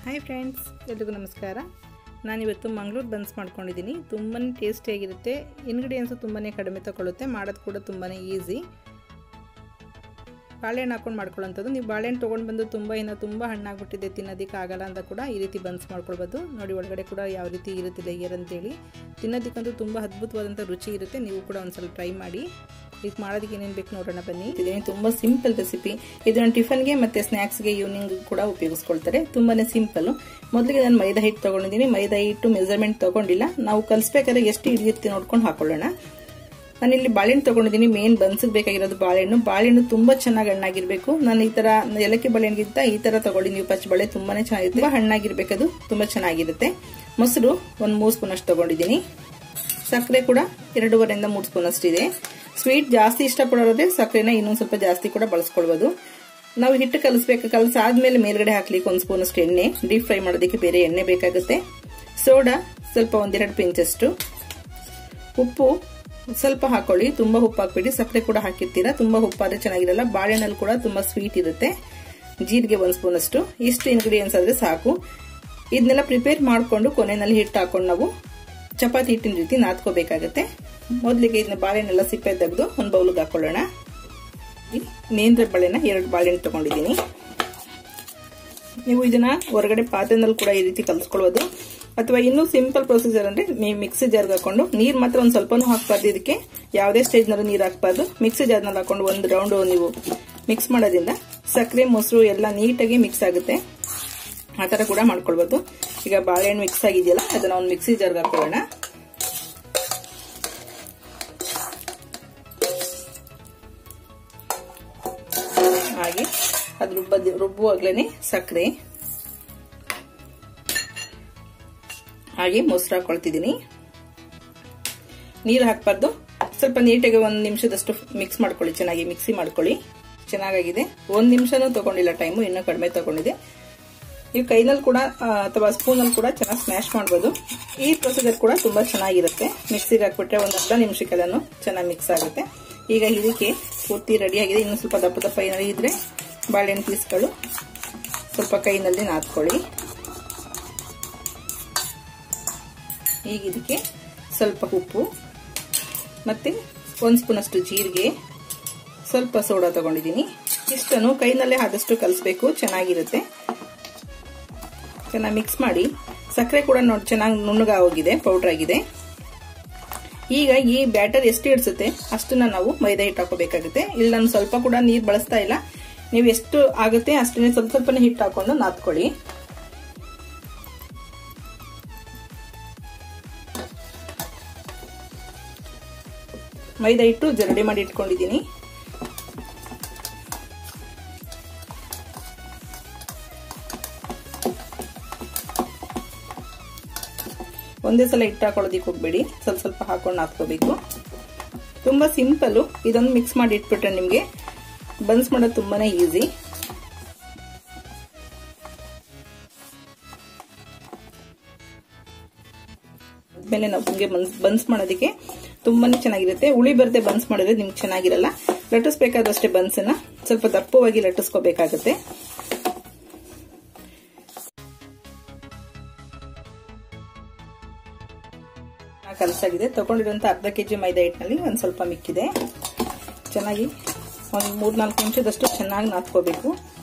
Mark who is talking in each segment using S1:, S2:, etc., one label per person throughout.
S1: Hi friends, ಎಲ್ಲರಿಗೂ ನಮಸ್ಕಾರ. ನಾನಿವತ್ತು ಮಂಗಳೂರು ಬನ್ಸ್ ಮಾಡ್ಕೊಂಡಿದ್ದೀನಿ. ತುಂಬಾ ಟೇಸ್ಟಿಯಾಗಿರುತ್ತೆ. ಇಂಗ್ರೀಡಿಯೆಂಟ್ಸು ತುಂಬಾ ಕಡಿಮೆ ತಗೊಳ್ಳುತ್ತೆ, ಮಾಡೋದು ಕೂಡ ತುಂಬಾ ಈಸಿ. ಬಾಳೆಹಣ್ಣು ಹಾಕೊಂಡು ಮಾಡ್ಕೊಳ್ಳೋಂಥದ್ದು. ನೀವು ಬಾಳೆಹಣ್ಣು ತೊಗೊಂಡು ಬಂದು ತುಂಬ ಹಣ್ಣಾಗ್ಬಿಟ್ಟಿದೆ, ತಿನ್ನೋದಕ್ಕೆ ಆಗಲ್ಲ ಅಂತ ಕೂಡ ಈ ರೀತಿ ಬನ್ಸ್ ಮಾಡ್ಕೊಳ್ಬೋದು. ನೋಡಿ, ಒಳಗಡೆ ಕೂಡ ಯಾವ ರೀತಿ ಇರುತ್ತೆ ಲೇಯರ್ ಅಂತೇಳಿ. ತಿನ್ನೋದಕ್ಕಂತೂ ತುಂಬ ಅದ್ಭುತವಾದಂಥ ರುಚಿ ಇರುತ್ತೆ. ನೀವು ಕೂಡ ಒಂದ್ಸಲ ಟ್ರೈ ಮಾಡಿ. ಇದು ಮಾಡೋದಕ್ಕೆ ಏನೇನು ಬೇಕು ನೋಡೋಣ ಬನ್ನಿ. ಇದನ್ನು ತುಂಬ ಸಿಂಪಲ್ ರೆಸಿಪಿ. ಇದನ್ನು ಟಿಫನ್ಗೆ ಮತ್ತು ಸ್ನ್ಯಾಕ್ಸ್ಗೆ ಈವ್ನಿಂಗ್ ಕೂಡ ಉಪಯೋಗಿಸ್ಕೊಳ್ತಾರೆ. ತುಂಬಾ ಸಿಂಪಲ್ಲು. ಮೊದಲಿಗೆ ನಾನು ಮೈದಾ ಹಿಟ್ಟು ತೊಗೊಂಡಿದ್ದೀನಿ. ಮೈದಾ ಹಿಟ್ಟು ಮೆಜರ್ಮೆಂಟ್ ತೊಗೊಂಡಿಲ್ಲ. ನಾವು ಕಲಿಸ್ಬೇಕಾದ್ರೆ ಎಷ್ಟು ಹಿಡಿಯುತ್ತೆ ನೋಡ್ಕೊಂಡು ಹಾಕೊಳ್ಳೋಣ. ನಾನಿಲ್ಲಿ ಬಾಳೆಹಣ್ಣು ತೊಗೊಂಡಿದ್ದೀನಿ. ಮೇನ್ ಬನ್ಸಿಗೆ ಬೇಕಾಗಿರೋದು ಬಾಳೆಹಣ್ಣು ತುಂಬ ಚೆನ್ನಾಗಿ ಹಣ್ಣಾಗಿರ್ಬೇಕು. ನಾನು ಈ ಥರ ಏಲಕ್ಕಿ ಬಾಳೆಹಣ್ಣಿಗಿಂತ ಈ ಥರ ತೊಗೊಂಡು ನೀವು ಪಚ್ಚ ಬಾಳೆ ತುಂಬಾ ಚೆನ್ನಾಗಿರುತ್ತೆ. ತುಂಬ ಹಣ್ಣಾಗಿರ್ಬೇಕದು, ತುಂಬ ಚೆನ್ನಾಗಿರುತ್ತೆ. ಮೊಸರು 1 3 ಸ್ಪೂನ್ ಅಷ್ಟು ತೊಗೊಂಡಿದ್ದೀನಿ. ಸಕ್ಕರೆ ಕೂಡ 2.5 ಇಂದ 3 ಸ್ಪೂನ್ ಅಷ್ಟಿದೆ. ಸ್ವೀಟ್ ಜಾಸ್ತಿ ಇಷ್ಟಪಡೋದ್ರೆ ಸಕ್ಕರೆನ ಇನ್ನೊಂದು ಸ್ವಲ್ಪ ಜಾಸ್ತಿ ಕೂಡ ಬಳಸ್ಕೊಳ್ಬೋದು. ನಾವು ಹಿಟ್ಟು ಕಲಸಾದ್ಮೇಲೆ ಮೇಲ್ಗಡೆ ಹಾಕ್ಲಿಕ್ಕೆ 1 ಸ್ಪೂನ್ ಅಷ್ಟು ಎಣ್ಣೆ. ಡೀಪ್ ಫ್ರೈ ಮಾಡೋದಕ್ಕೆ ಬೇರೆ ಎಣ್ಣೆ ಬೇಕಾಗುತ್ತೆ. ಸೋಡಾ ಸ್ವಲ್ಪ 1-2 ಪಿಂಚಷ್ಟು. ಉಪ್ಪು ಸ್ವಲ್ಪ ಹಾಕೊಳ್ಳಿ, ತುಂಬಾ ಉಪ್ಪು ಹಾಕ್ಬೇಡಿ. ಸಕ್ಕರೆ ಕೂಡ ಹಾಕಿರ್ತೀರಾ, ತುಂಬಾ ಉಪ್ಪಾದ್ರೆ ಚೆನ್ನಾಗಿರಲ್ಲ. ಬಾಳೆಹಣ್ಣಲ್ಲಿ ಕೂಡ ತುಂಬಾ ಸ್ವೀಟ್ ಇರುತ್ತೆ. ಜೀರಿಗೆ 1 ಸ್ಪೂನ್ ಅಷ್ಟು. ಇಷ್ಟು ಇಂಗ್ರೀಡಿಯೆಂಟ್ಸ್ ಆದ್ರೆ ಸಾಕು. ಇದನ್ನೆಲ್ಲ ಪ್ರಿಪೇರ್ ಮಾಡ್ಕೊಂಡು ಕೊನೆಯಲ್ಲಿ ಹಿಟ್ಟು ಹಾಕೊಂಡು ನಾವು ಚಪಾತಿ ಹಿಟ್ಟಿನ ರೀತಿ ನಾದ್ಕೋಬೇಕಾಗತ್ತೆ. ಮೊದಲಿಗೆ ಇದನ್ನ ಬಾಳೆಹಣ್ಣೆಲ್ಲ ಸಿಪ್ಪೆ ತೆಗೆದು ಒಂದು ಬೌಲ್ಗೆ ಹಾಕೊಳ್ಳೋಣ. ನೇಂದ್ರ ಬಾಳೆನ 2 ಬಾಳೆಹಣ್ಣು ತಗೊಂಡಿದ್ದೀನಿ. ನೀವು ಇದನ್ನ ಹೊರಗಡೆ ಪಾತ್ರೆನಲ್ಲಿ ಕೂಡ ಈ ರೀತಿ ಕಲಿಸ್ಕೊಳ್ಳೋದು. ಅಥವಾ ಇನ್ನೂ ಸಿಂಪಲ್ ಪ್ರೊಸೀಜರ್ ಅಂದ್ರೆ ನೀವು ಮಿಕ್ಸಿ ಜಾರ್ಗೆ ಹಾಕೊಂಡು ನೀರು ಮಾತ್ರ ಒಂದು ಸ್ವಲ್ಪನೂ ಹಾಕಬಾರ್ದು. ಇದಕ್ಕೆ ಯಾವುದೇ ಸ್ಟೇಜ್ ನಲ್ಲಿ ನೀರು ಹಾಕಬಾರ್ದು. ಮಿಕ್ಸಿ ಜಾರ್ನಲ್ಲಿ ಹಾಕೊಂಡು 1 ರೌಂಡ್ ನೀವು ಮಿಕ್ಸ್ ಮಾಡೋದ್ರಿಂದ ಸಕ್ಕರೆ ಮೊಸರು ಎಲ್ಲ ನೀಟಾಗಿ ಮಿಕ್ಸ್ ಆಗುತ್ತೆ. ಆ ತರ ಕೂಡ ಮಾಡ್ಕೊಳ್ಬಹುದು. ಈಗ ಬಾಳೆಹಣ್ಣು ಮಿಕ್ಸ್ ಆಗಿದೆಯಲ್ಲ, ಅದನ್ನ ಒಂದು ಮಿಕ್ಸಿ ಜಾರ್ಗೆ ಹಾಕೊಳ್ಳೋಣ. ಹಾಗೆ ಅದು ರುಬ್ಬುವಾಗ್ಲೇನೆ ಸಕ್ಕರೆ ಹಾಗೆ ಮೊಸರು ಹಾಕೊಳ್ತಿದ್ದೀನಿ. ನೀರು ಹಾಕಬಾರ್ದು. ಸ್ವಲ್ಪ ನೀಟಾಗಿ 1 ನಿಮಿಷದಷ್ಟು ಮಿಕ್ಸ್ ಮಾಡ್ಕೊಳ್ಳಿ. ಚೆನ್ನಾಗಿ ಮಿಕ್ಸಿ ಮಾಡ್ಕೊಳ್ಳಿ. ಚೆನ್ನಾಗಿದೆ. 1 ನಿಮಿಷನೂ ತಗೊಂಡಿಲ್ಲ ಟೈಮು, ಇನ್ನೂ ಕಡಿಮೆ ತಗೊಂಡಿದೆ. ನೀವು ಕೈನಲ್ಲಿ ಕೂಡ ಅಥವಾ ಸ್ಪೂನಲ್ಲಿ ಕೂಡ ಚೆನ್ನಾಗಿ ಸ್ಮ್ಯಾಶ್ ಮಾಡಬಹುದು. ಈ ಪ್ರೊಸೀಜರ್ ಕೂಡ ತುಂಬಾ ಚೆನ್ನಾಗಿರುತ್ತೆ. ಮಿಕ್ಸಿಗೆ ಹಾಕ್ಬಿಟ್ರೆ 1 ಅರ್ಧ ನಿಮಿಷಕ್ಕೆಲ್ಲನೂ ಚೆನ್ನಾಗಿ ಮಿಕ್ಸ್ ಆಗುತ್ತೆ. ಈಗ ಇದಕ್ಕೆ ಪೂರ್ತಿ ರೆಡಿ ಆಗಿದೆ. ಇನ್ನು ಸ್ವಲ್ಪ ದಪ್ಪ ಏನಾದ್ರು ಇದ್ರೆ ಬಾಳೆಹಣ್ಣು ಪೀಸ್ಗಳು ಸ್ವಲ್ಪ ಕೈನಲ್ಲಿ ನಾದ್ಕೊಳ್ಳಿ. ಈಗ ಇದಕ್ಕೆ ಸ್ವಲ್ಪ ಉಪ್ಪು ಮತ್ತೆ 1 ಸ್ಪೂನ್ ಅಷ್ಟು ಜೀರಿಗೆ, ಸ್ವಲ್ಪ ಸೋಡಾ ತಗೊಂಡಿದ್ದೀನಿ. ಇಷ್ಟನ್ನು ಕೈನಲ್ಲೇ ಆದಷ್ಟು ಕಲಿಸ್ಬೇಕು, ಚೆನ್ನಾಗಿರುತ್ತೆ. ಚೆನ್ನಾಗಿ ಮಿಕ್ಸ್ ಮಾಡಿ. ಸಕ್ಕರೆ ಕೂಡ ನೋಡಿ ಚೆನ್ನಾಗಿ ನುಣ್ಣಗ ಹೋಗಿದೆ, ಪೌಡರ್ ಆಗಿದೆ. ಈಗ ಈ ಬ್ಯಾಟರ್ ಎಷ್ಟು ಇಡಿಸುತ್ತೆ ಅಷ್ಟನ್ನ ನಾವು ಮೈದಾ ಹಿಟ್ಟು ಹಾಕೋಬೇಕಾಗುತ್ತೆ. ಇಲ್ಲಿ ನಾನು ಸ್ವಲ್ಪ ಕೂಡ ನೀರು ಬಳಸ್ತಾ ಇಲ್ಲ. ನೀವು ಎಷ್ಟು ಆಗುತ್ತೆ ಅಷ್ಟನ್ನೇ ಸ್ವಲ್ಪನೇ ಹಿಟ್ಟು ಹಾಕೊಂಡು ನಾದ್ಕೊಳ್ಳಿ. ಮೈದಾ ಹಿಟ್ಟು ಜರಡಿ ಮಾಡಿ ಇಟ್ಕೊಂಡಿದ್ದೀನಿ. ಒಂದೇ ಸಲ ಹಿಟ್ಟು ಹಾಕೊಳ್ಳೋದಿಕ್ಕೆ ಹೋಗ್ಬೇಡಿ, ಸ್ವಲ್ಪ ಹಾಕೊಂಡು ಹಾಕೋಬೇಕು. ತುಂಬಾ ಸಿಂಪಲ್. ಇದೊಂದು ಮಿಕ್ಸ್ ಮಾಡಿ ಇಟ್ಬಿಟ್ರೆ ನಿಮ್ಗೆ ಬನ್ಸ್ ಮಾಡೋದು ತುಂಬಾನೇ ಈಸಿ. ಆಮೇಲೆ ನಾವು ನಿಮಗೆ ಬನ್ಸ್ ಮಾಡೋದಕ್ಕೆ ತುಂಬಾನೇ ಚೆನ್ನಾಗಿರುತ್ತೆ. ಉಳಿ ಬರದೆ ಬನ್ಸ್ ಮಾಡಿದ್ರೆ ನಿಮ್ಗೆ ಚೆನ್ನಾಗಿರಲ್ಲ. ಲಟ್ಟಿಸ್ಬೇಕಾದಷ್ಟೇ ಬನ್ಸನ್ನ ಸ್ವಲ್ಪ ದಪ್ಪವಾಗಿ ಲಟ್ಟಿಸ್ಕೋಬೇಕಾಗತ್ತೆ. ಕಲಸಾಗಿದೆ. ತಗೊಂಡಿರುವಂತ ಅರ್ಧ ಕೆಜಿ ಮೈದಾ ಹಿಟ್ಟಿನಲ್ಲಿ ಒಂದು ಸ್ವಲ್ಪ ಮಿಕ್ಕಿದೆ. ಚೆನ್ನಾಗಿ ಒಂದು 3-4 ನಿಮಿಷದಷ್ಟು ಚೆನ್ನಾಗಿ ನಾದ್ಕೋಬೇಕು.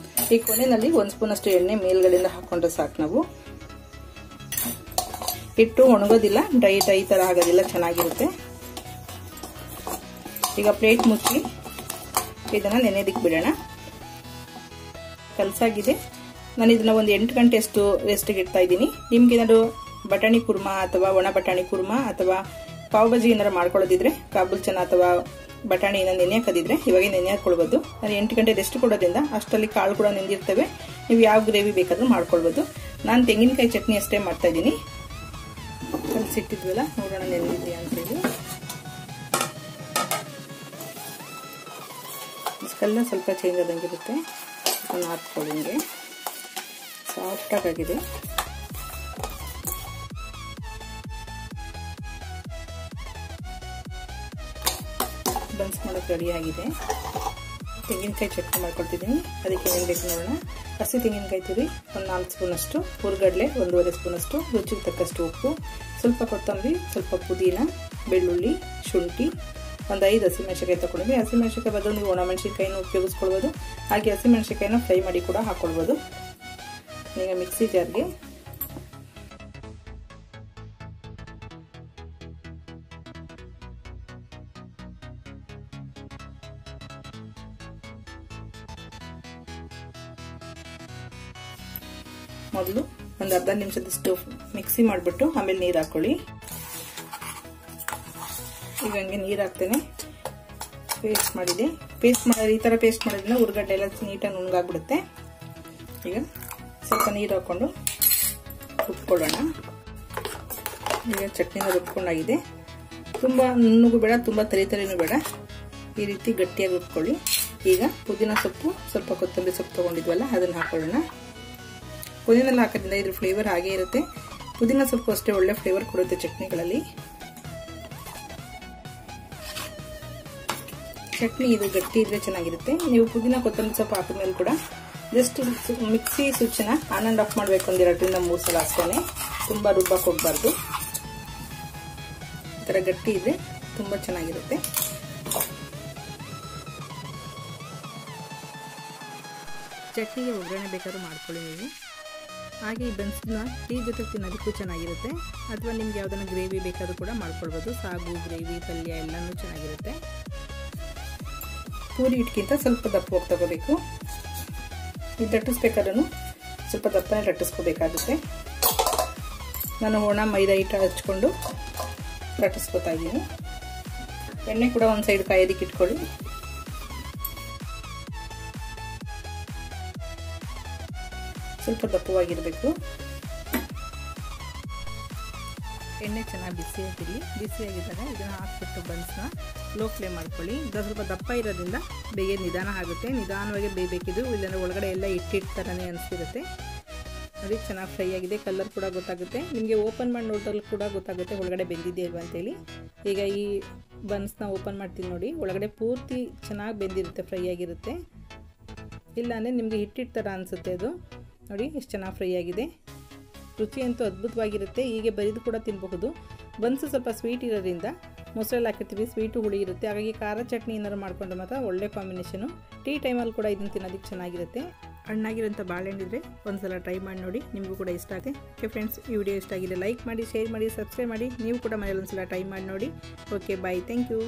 S1: ಈ ಕೊನೆಯಲ್ಲಿ 1 ಸ್ಪೂನ್ ಅಷ್ಟು ಎಣ್ಣೆ ಮೇಲ್ಗಡೆಯಿಂದ ಹಾಕೊಂಡ್ರೆ ಸಾಕು. ನಾವು ಹಿಟ್ಟು ಒಣಗೋದಿಲ್ಲ, ಡ್ರೈ ತರ ಆಗೋದಿಲ್ಲ, ಚೆನ್ನಾಗಿರುತ್ತೆ. ಈಗ ಪ್ಲೇಟ್ ಮುಚ್ಚಿ ಇದನ್ನ ನೆನೆದಿಕ್ ಬಿಡೋಣ. ಕಲಸಾಗಿದೆ. ನಾನು ಇದನ್ನ ಒಂದು 8 ಗಂಟೆ ಅಷ್ಟು ರೆಸ್ಟ್ಗೆ ಇಡ್ತಾ ಇದ್ದೀನಿ. ನಿಮ್ಗೆ ಏನಾದ್ರು ಬಟಾಣಿ ಕುರ್ಮಾ ಅಥವಾ ಒಣ ಬಟಾಣಿ ಕುರ್ಮಾ ಅಥವಾ ಪಾವ್ ಭಾಜಿ ಏನಾರು ಮಾಡ್ಕೊಳ್ಳೋದಿದ್ರೆ ಕಾಬೂಲ್ ಚನ ಅಥವಾ ಬಟಾಣಿ ನೆನೆ ಹಾಕದಿದ್ರೆ ಇವಾಗ ನೆನೆ ಹಾಕೊಳ್ಬಹುದು. ನಾನು 8 ಗಂಟೆ ರೆಸ್ಟ್ ಕೊಡೋದ್ರಿಂದ ಅಷ್ಟರಲ್ಲಿ ಕಾಳು ಕೂಡ ನೆಂದಿರ್ತವೆ. ನೀವು ಯಾವ ಗ್ರೇವಿ ಬೇಕಾದ್ರೂ ಮಾಡ್ಕೊಳ್ಬಹುದು. ನಾನು ತೆಂಗಿನಕಾಯಿ ಚಟ್ನಿ ಅಷ್ಟೇ ಮಾಡ್ತಾ ಇದ್ದೀನಿ. ಕಲಸಿಟ್ಟಿದ್ವಲ್ಲ, ನೋಡೋಣ ನೆನೆದಿದೆಯಾ ಅಂತ ಹೇಳಿ. ಇಷ್ಟೆಲ್ಲ ಸ್ವಲ್ಪ ಚೇಂಜ್ ಆದಂಗಿರುತ್ತೆ. ಹಾಕ್ಕೊಳ್ಳಿ. ಸಾಫ್ಟ್ ಆಗಿದೆ. ಬನ್ಸ್ ಮಾಡೋಕೆ ರೆಡಿ ಆಗಿದೆ. ತೆಂಗಿನಕಾಯಿ ಚಟ್ನಿ ಮಾಡ್ಕೊಳ್ತಿದ್ದೀನಿ. ಅದಕ್ಕೆ ಏನೇನು ಬೇಕು ನೋಡೋಣ. ಹಸಿ ತೆಂಗಿನಕಾಯಿ ತುರಿ ಒಂದು 4 ಸ್ಪೂನಷ್ಟು, ಹುರ್ಗಡ್ಲೆ 1.5 ಸ್ಪೂನಷ್ಟು, ರುಚಿಗೆ ತಕ್ಕಷ್ಟು ಉಪ್ಪು, ಸ್ವಲ್ಪ ಕೊತ್ತಂಬರಿ, ಸ್ವಲ್ಪ ಪುದೀನ, ಬೆಳ್ಳುಳ್ಳಿ, ಶುಂಠಿ, ಒಂದು 5 ಹಸಿಮೆಣಸಿನಕಾಯಿ ತಗೊಂಡಿದ್ವಿ. ಹಸಿಮೆಣಸಿನಕಾಯಿ ಬದಲು ನೀವು ಒಣಮೆಣಸಿನಕಾಯಿನ ಉಪಯೋಗಿಸ್ಕೊಳ್ಬೋದು. ಹಾಗೆ ಹಸಿಮೆಣಸಿನಕಾಯಿನ ಫ್ರೈ ಮಾಡಿ ಕೂಡ ಹಾಕ್ಕೊಳ್ಬೋದು. ಈಗ ಮಿಕ್ಸಿ ಜಾರ್ಗೆ ಮೊದಲು ಒಂದು ಅರ್ಧ ನಿಮಿಷದಷ್ಟು ಮಿಕ್ಸಿ ಮಾಡಿಬಿಟ್ಟು ಆಮೇಲೆ ನೀರು ಹಾಕೊಳ್ಳಿ. ಈಗ ಹಂಗೆ ನೀರು ಹಾಕ್ತೇನೆ. ಪೇಸ್ಟ್ ಮಾಡಿದೆ. ಪೇಸ್ಟ್ ಮಾಡಿದ್ರೆ ಈ ಥರ ಪೇಸ್ಟ್ ಮಾಡೋದ್ರಿಂದ ಹುರ್ಗಡ್ಡೆ ಎಲ್ಲ ನೀಟಾಗಿ ನುಣ್ಣಗಾಗ್ಬಿಡುತ್ತೆ. ಈಗ ಸ್ವಲ್ಪ ನೀರು ಹಾಕ್ಕೊಂಡು ರುಬ್ಕೊಳ್ಳೋಣ. ಈಗ ಚಟ್ನಿನ ರುಬ್ಕೊಂಡಾಗಿದೆ. ತುಂಬ ನುಣ್ಣಗೂ ಬೇಡ, ತುಂಬ ತರಿನೂ ಬೇಡ, ಈ ರೀತಿ ಗಟ್ಟಿಯಾಗಿ ರುಬ್ಕೊಳ್ಳಿ. ಈಗ ಪುದೀನ ಸೊಪ್ಪು, ಸ್ವಲ್ಪ ಕೊತ್ತಂಬರಿ ಸೊಪ್ಪು ತೊಗೊಂಡಿದ್ವಲ್ಲ ಅದನ್ನು ಹಾಕೊಳ್ಳೋಣ. ಪುದೀನ ಹಾಕೋದ್ರಿಂದ ಇದ್ರ ಫ್ಲೇವರ್ ಹಾಗೆ ಇರುತ್ತೆ. ಪುದೀನ ಸೊಪ್ಪು ಅಷ್ಟೇ ಒಳ್ಳೆ ಫ್ಲೇವರ್ ಕೊಡುತ್ತೆ ಚಟ್ನಿಗಳಲ್ಲಿ. ಚಟ್ನಿ ಇದು ಗಟ್ಟಿ ಇದ್ರೆ ಚೆನ್ನಾಗಿರುತ್ತೆ. ನೀವು ಪುದೀನ ಕೊತ್ತಂಬರಿ ಸೊಪ್ಪು ಹಾಕಿದ್ಮೇಲೆ ಕೂಡ ಜಸ್ಟ್ ಮಿಕ್ಸಿ ಸ್ವಿಚ್ನ ಆನ್ ಆ್ಯಂಡ್ ಆಫ್ ಮಾಡಬೇಕು. 2 ರಿಂದ 3 ಸಲ ಅಷ್ಟೇ, ತುಂಬ ರುಬ್ಬಕ್ಕೆ ಹೋಗ್ಬಾರ್ದು. ಈ ಥರ ಗಟ್ಟಿ ಇದ್ರೆ ತುಂಬ ಚೆನ್ನಾಗಿರುತ್ತೆ. ಚಟ್ನಿಗೆ ಒಗ್ಗರಣೆ ಬೇಕಾದ್ರೂ ಮಾಡ್ಕೊಳ್ಳಿ ನೀವು. ಹಾಗೆ ಈ ಬನ್ಸ್ನ ಟೀ ಜೊತೆ ತಿನ್ನೋದಕ್ಕೂ ಚೆನ್ನಾಗಿರುತ್ತೆ. ಅಥವಾ ನಿಮ್ಗೆ ಯಾವುದನ್ನ ಗ್ರೇವಿ ಬೇಕಾದ್ರೂ ಕೂಡ ಮಾಡ್ಕೊಳ್ಬೋದು. ಸಾಗು, ಗ್ರೇವಿ, ಪಲ್ಯ ಎಲ್ಲನೂ ಚೆನ್ನಾಗಿರುತ್ತೆ. ಪೂರಿ ಹಿಟ್ಗಿಂತ ಸ್ವಲ್ಪ ದಪ್ಪವಾಗಿ ತಗೋಬೇಕು. ಇದು ಲಟ್ಟಿಸ್ಬೇಕಾದ್ರೂ ಸ್ವಲ್ಪ ದಪ್ಪನೇ ಲಟ್ಟಿಸ್ಕೋಬೇಕಾಗುತ್ತೆ. ನಾನು ಒಣ ಮೈದಾ ಹಿಟ್ಟು ಹಚ್ಕೊಂಡು ಲಟ್ಟಿಸ್ಕೊತಾ ಇದ್ದೀನಿ. ಎಣ್ಣೆ ಕೂಡ ಒಂದು ಸೈಡ್ ಕಾಯೋದಕ್ಕೆ ಇಟ್ಕೊಳ್ಳಿ. ಸ್ವಲ್ಪ ದಪ್ಪವಾಗಿರಬೇಕು. ಎಣ್ಣೆ ಚೆನ್ನಾಗಿ ಬಿಸಿಯಾಗಿರಲಿ. ಬಿಸಿಯಾಗಿದ್ದಾಗ ಇದನ್ನು ಹಾಕ್ಬಿಟ್ಟು ಬನ್ಸ್ನ ಲೋ ಫ್ಲೇಮ್ ಮಾಡ್ಕೊಳ್ಳಿ. ಇದು ಸ್ವಲ್ಪ ದಪ್ಪ ಇರೋದ್ರಿಂದ ಬೇಗ ನಿಧಾನ ಆಗುತ್ತೆ. ನಿಧಾನವಾಗಿ ಬೇಯಬೇಕಿದ್ದು, ಇಲ್ಲಾಂದರೆ ಒಳಗಡೆ ಎಲ್ಲ ಹಿಟ್ಟಿಟ್ಟು ಥರನೇ ಅನಿಸ್ತಿರುತ್ತೆ. ನೋಡಿ ಚೆನ್ನಾಗಿ ಫ್ರೈ ಆಗಿದೆ. ಕಲರ್ ಕೂಡ ಗೊತ್ತಾಗುತ್ತೆ ನಿಮಗೆ. ಓಪನ್ ಮಾಡಿ ನೋಡಿದ್ರೆ ಕೂಡ ಗೊತ್ತಾಗುತ್ತೆ ಒಳಗಡೆ ಬೆಂದಿದೆ ಅಲ್ವಾ ಅಂತೇಳಿ. ಈಗ ಈ ಬನ್ಸ್ನ ಓಪನ್ ಮಾಡ್ತೀನಿ ನೋಡಿ. ಒಳಗಡೆ ಪೂರ್ತಿ ಚೆನ್ನಾಗಿ ಬೆಂದಿರುತ್ತೆ, ಫ್ರೈ ಆಗಿರುತ್ತೆ. ಇಲ್ಲಾಂದರೆ ನಿಮಗೆ ಹಿಟ್ಟಿಟ್ಟು ಥರ ಅನಿಸುತ್ತೆ ಅದು. ನೋಡಿ ಎಷ್ಟು ಚೆನ್ನಾಗಿ ಫ್ರೈ ಆಗಿದೆ. ರುಚಿ ಅಂತೂ ಅದ್ಭುತವಾಗಿರುತ್ತೆ. ಹೀಗೆ ಬರಿದು ಕೂಡ ತಿನ್ನಬಹುದು. ಬನ್ಸು ಸ್ವಲ್ಪ ಸ್ವೀಟ್ ಇರೋದ್ರಿಂದ ಮೊಸರಲ್ಲಿ ಹಾಕಿರ್ತೀವಿ, ಸ್ವೀಟು ಹುಳಿ ಇರುತ್ತೆ. ಹಾಗಾಗಿ ಖಾರ ಚಟ್ನಿ ಏನಾದ್ರು ಮಾಡ್ಕೊಂಡು ಮಾತ್ರ ಒಳ್ಳೆ ಕಾಂಬಿನೇಷನು. ಟೀ ಟೈಮಲ್ಲಿ ಕೂಡ ಇದನ್ನು ತಿನ್ನೋದಕ್ಕೆ ಚೆನ್ನಾಗಿರುತ್ತೆ. ಹಣ್ಣಾಗಿರೋಂಥ ಬಾಳೆಹಣ್ಣಿದ್ರೆ ಒಂದ್ಸಲ ಟ್ರೈ ಮಾಡಿ ನೋಡಿ, ನಿಮಗೂ ಕೂಡ ಇಷ್ಟ ಆಗುತ್ತೆ. ಓಕೆ ಫ್ರೆಂಡ್ಸ್, ಈ ವಿಡಿಯೋ ಇಷ್ಟ ಆಗಿದೆ ಲೈಕ್ ಮಾಡಿ, ಶೇರ್ ಮಾಡಿ, ಸಬ್ಸ್ಕ್ರೈಬ್ ಮಾಡಿ. ನೀವು ಕೂಡ ಮನೇಲಿ ಒಂದ್ಸಲ ಟ್ರೈ ಮಾಡಿ ನೋಡಿ. Okay bye, thank you.